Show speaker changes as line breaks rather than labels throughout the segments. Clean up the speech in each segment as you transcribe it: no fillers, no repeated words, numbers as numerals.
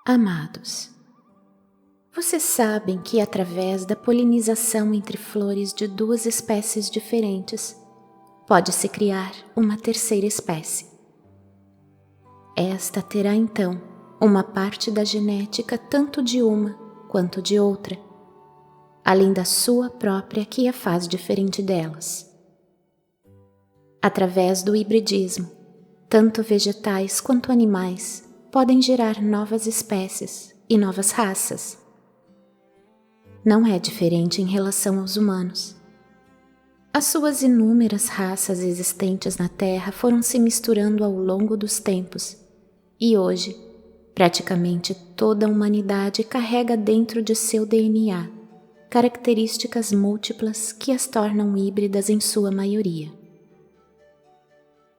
Amados, vocês sabem que através da polinização entre flores de duas espécies diferentes, pode-se criar uma terceira espécie. Esta terá então uma parte da genética tanto de uma quanto de outra, além da sua própria que a faz diferente delas. Através do hibridismo, tanto vegetais quanto animais podem gerar novas espécies e novas raças. Não é diferente em relação aos humanos. As suas inúmeras raças existentes na Terra foram se misturando ao longo dos tempos, e hoje, praticamente toda a humanidade carrega dentro de seu DNA características múltiplas que as tornam híbridas em sua maioria.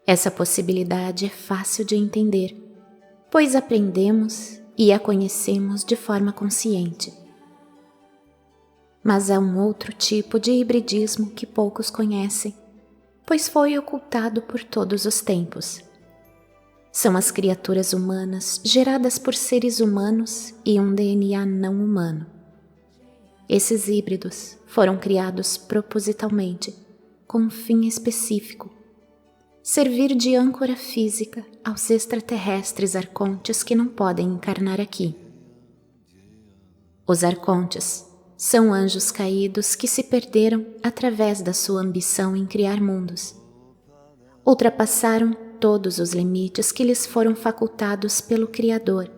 Essa possibilidade é fácil de entender, pois aprendemos e a conhecemos de forma consciente. Mas há um outro tipo de hibridismo que poucos conhecem, pois foi ocultado por todos os tempos. São as criaturas humanas geradas por seres humanos e um DNA não humano. Esses híbridos foram criados propositalmente, com um fim específico: servir de âncora física aos extraterrestres arcontes que não podem encarnar aqui. Os arcontes são anjos caídos que se perderam através da sua ambição em criar mundos. Ultrapassaram todos os limites que lhes foram facultados pelo Criador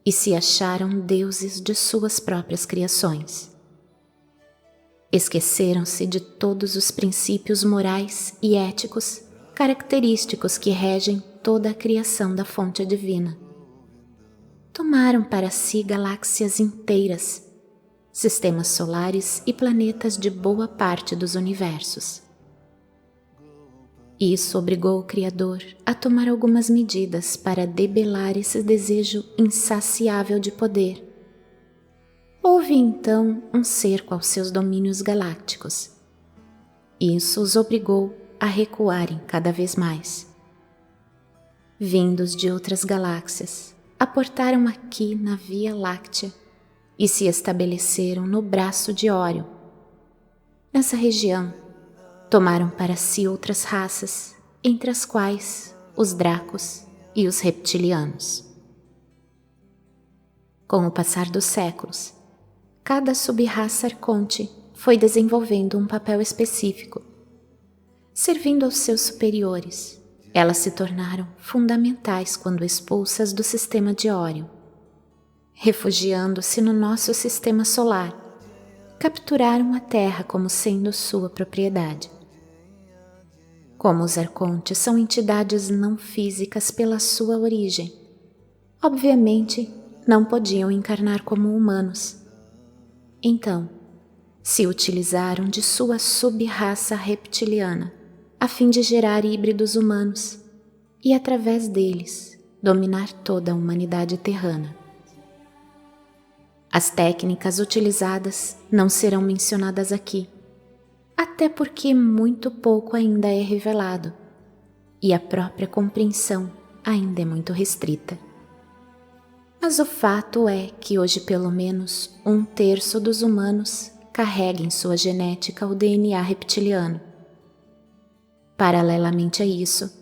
e se acharam deuses de suas próprias criações. Esqueceram-se de todos os princípios morais e éticos característicos que regem toda a criação da fonte divina. Tomaram para si galáxias inteiras, sistemas solares e planetas de boa parte dos universos. Isso obrigou o Criador a tomar algumas medidas para debelar esse desejo insaciável de poder. Houve então um cerco aos seus domínios galácticos. Isso os obrigou a recuarem cada vez mais. Vindos de outras galáxias, aportaram aqui na Via Láctea e se estabeleceram no braço de Órion. Nessa região, tomaram para si outras raças, entre as quais os Dracos e os reptilianos. Com o passar dos séculos, cada sub-raça arconte foi desenvolvendo um papel específico. Servindo aos seus superiores, elas se tornaram fundamentais quando expulsas do sistema de Órion. Refugiando-se no nosso sistema solar, capturaram a Terra como sendo sua propriedade. Como os arcontes são entidades não físicas pela sua origem, obviamente não podiam encarnar como humanos. Então, se utilizaram de sua sub-raça reptiliana a fim de gerar híbridos humanos e, através deles, dominar toda a humanidade terrana. As técnicas utilizadas não serão mencionadas aqui, até porque muito pouco ainda é revelado e a própria compreensão ainda é muito restrita. Mas o fato é que hoje pelo menos 1/3 dos humanos carrega em sua genética o DNA reptiliano. Paralelamente a isso,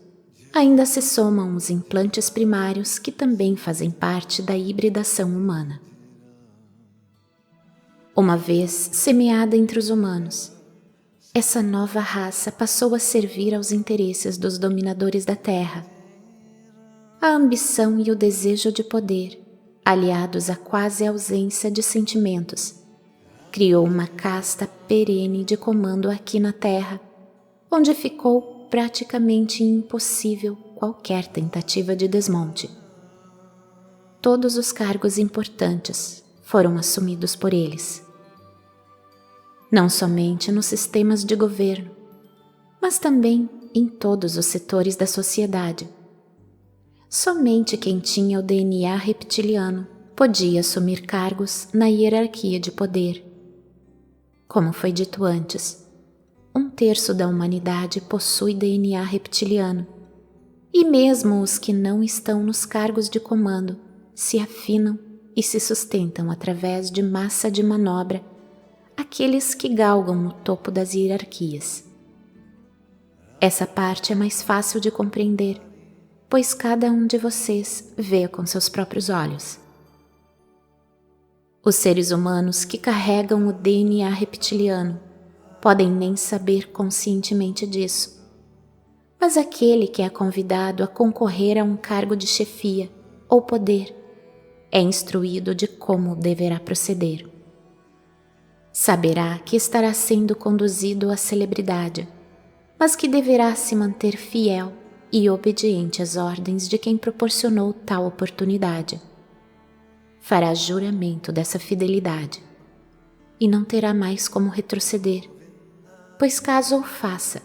ainda se somam os implantes primários que também fazem parte da hibridação humana. Uma vez semeada entre os humanos, essa nova raça passou a servir aos interesses dos dominadores da Terra. A ambição e o desejo de poder, aliados à quase ausência de sentimentos, criou uma casta perene de comando aqui na Terra, onde ficou praticamente impossível qualquer tentativa de desmonte. Todos os cargos importantes foram assumidos por eles. Não somente nos sistemas de governo, mas também em todos os setores da sociedade. Somente quem tinha o DNA reptiliano podia assumir cargos na hierarquia de poder. Como foi dito antes, 1/3 da humanidade possui DNA reptiliano, e mesmo os que não estão nos cargos de comando se afinam e se sustentam através de massa de manobra aqueles que galgam o topo das hierarquias. Essa parte é mais fácil de compreender, pois cada um de vocês vê com seus próprios olhos. Os seres humanos que carregam o DNA reptiliano podem nem saber conscientemente disso, mas aquele que é convidado a concorrer a um cargo de chefia ou poder é instruído de como deverá proceder. Saberá que estará sendo conduzido à celebridade, mas que deverá se manter fiel e obediente às ordens de quem proporcionou tal oportunidade. Fará juramento dessa fidelidade e não terá mais como retroceder, pois caso o faça,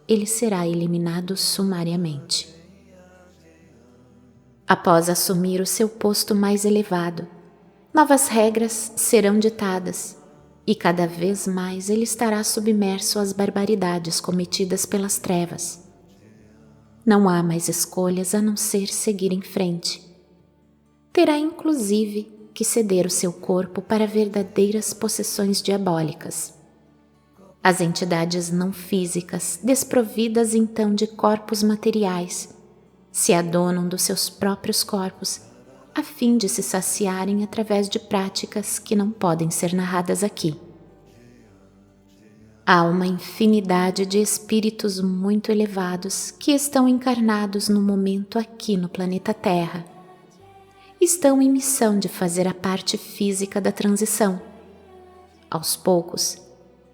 ele será eliminado sumariamente. Após assumir o seu posto mais elevado, novas regras serão ditadas e cada vez mais ele estará submerso às barbaridades cometidas pelas trevas. Não há mais escolhas a não ser seguir em frente. Terá inclusive que ceder o seu corpo para verdadeiras possessões diabólicas. As entidades não físicas, desprovidas então de corpos materiais, se adonam dos seus próprios corpos a fim de se saciarem através de práticas que não podem ser narradas aqui. Há uma infinidade de espíritos muito elevados que estão encarnados no momento aqui no planeta Terra. Estão em missão de fazer a parte física da transição. Aos poucos,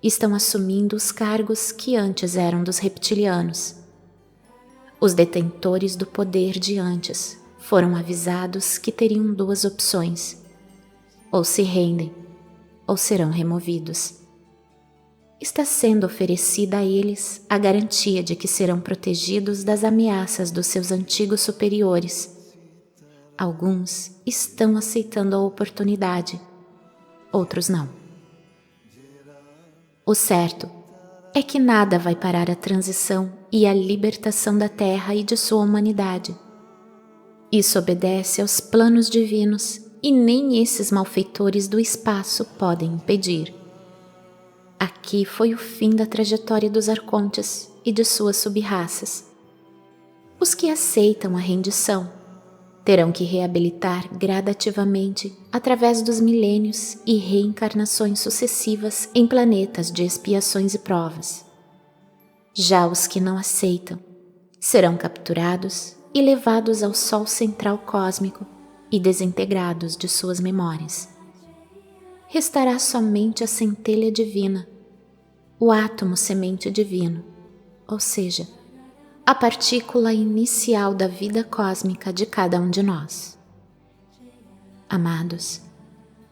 estão assumindo os cargos que antes eram dos reptilianos. Os detentores do poder de antes foram avisados que teriam duas opções: ou se rendem, ou serão removidos. Está sendo oferecida a eles a garantia de que serão protegidos das ameaças dos seus antigos superiores. Alguns estão aceitando a oportunidade, outros não. O certo é que nada vai parar a transição e a libertação da Terra e de sua humanidade. Isso obedece aos planos divinos e nem esses malfeitores do espaço podem impedir. Aqui foi o fim da trajetória dos arcontes e de suas sub-raças. Os que aceitam a rendição terão que reabilitar gradativamente através dos milênios e reencarnações sucessivas em planetas de expiações e provas. Já os que não aceitam serão capturados e levados ao Sol central cósmico e desintegrados de suas memórias. Restará somente a centelha divina, o átomo semente divino, ou seja, a partícula inicial da vida cósmica de cada um de nós. Amados,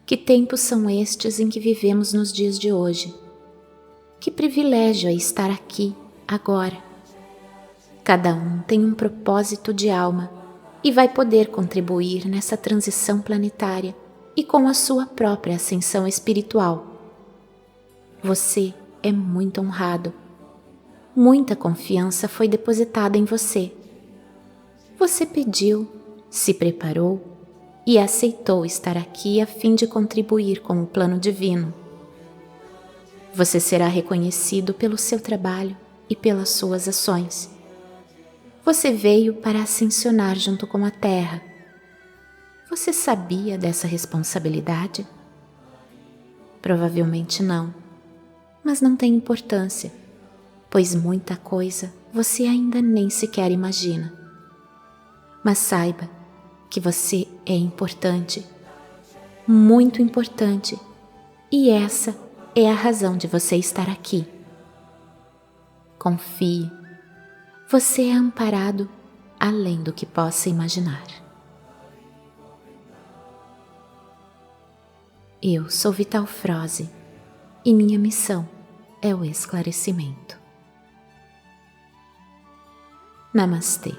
que tempos são estes em que vivemos nos dias de hoje? Que privilégio é estar aqui, agora. Cada um tem um propósito de alma e vai poder contribuir nessa transição planetária e com a sua própria ascensão espiritual. Você é muito honrado. Muita confiança foi depositada em você. Você pediu, se preparou e aceitou estar aqui a fim de contribuir com o plano divino. Você será reconhecido pelo seu trabalho e pelas suas ações. Você veio para ascensionar junto com a Terra. Você sabia dessa responsabilidade? Provavelmente não, mas não tem importância, pois muita coisa você ainda nem sequer imagina. Mas saiba que você é importante, muito importante, e essa é a razão de você estar aqui. Confie. Você é amparado além do que possa imaginar. Eu sou Vital Froze e minha missão é o esclarecimento. Namastê.